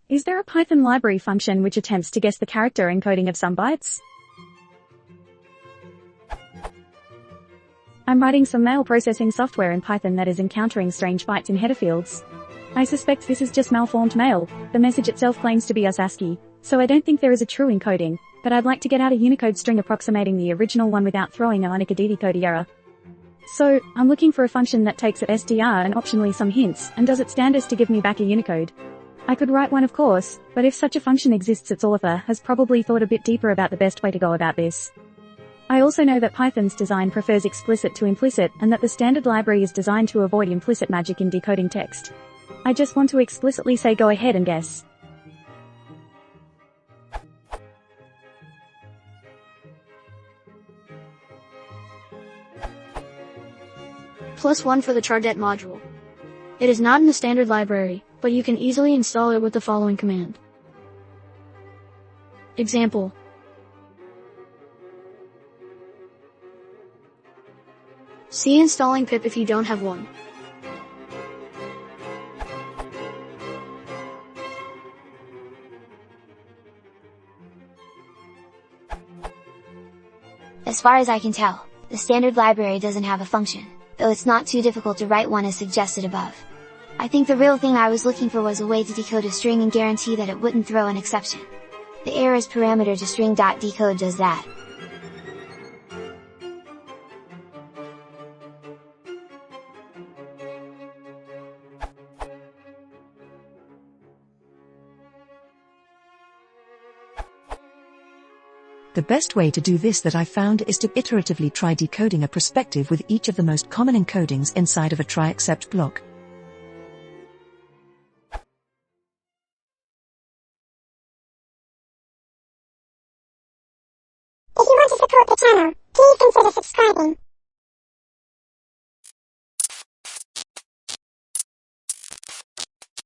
Is there a Python library function which attempts to guess the character encoding of some bytes? I'm writing some mail processing software in Python that is encountering strange bytes in header fields. I suspect this is just malformed mail. The message itself claims to be ASCII, so I don't think there is a true encoding, but I'd like to get out a Unicode string approximating the original one without throwing a decode error. So, I'm looking for a function that takes at SDR and optionally some hints, and does its standards to give me back a Unicode. I could write one of course, but if such a function exists, its author has probably thought a bit deeper about the best way to go about this. I also know that Python's design prefers explicit to implicit, and that the standard library is designed to avoid implicit magic in decoding text. I just want to explicitly say go ahead and guess. +1 for the Quartet module. It is not in the standard library, but you can easily install it with the following command. Example. See installing pip if you don't have one. As far as I can tell, the standard library doesn't have a function, though it's not too difficult to write one as suggested above. I think the real thing I was looking for was a way to decode a string and guarantee that it wouldn't throw an exception. The errors parameter to string.decode does that. The best way to do this that I found is to iteratively try decoding a perspective with each of the most common encodings inside of a try-except block. If you want to support the channel, please consider subscribing.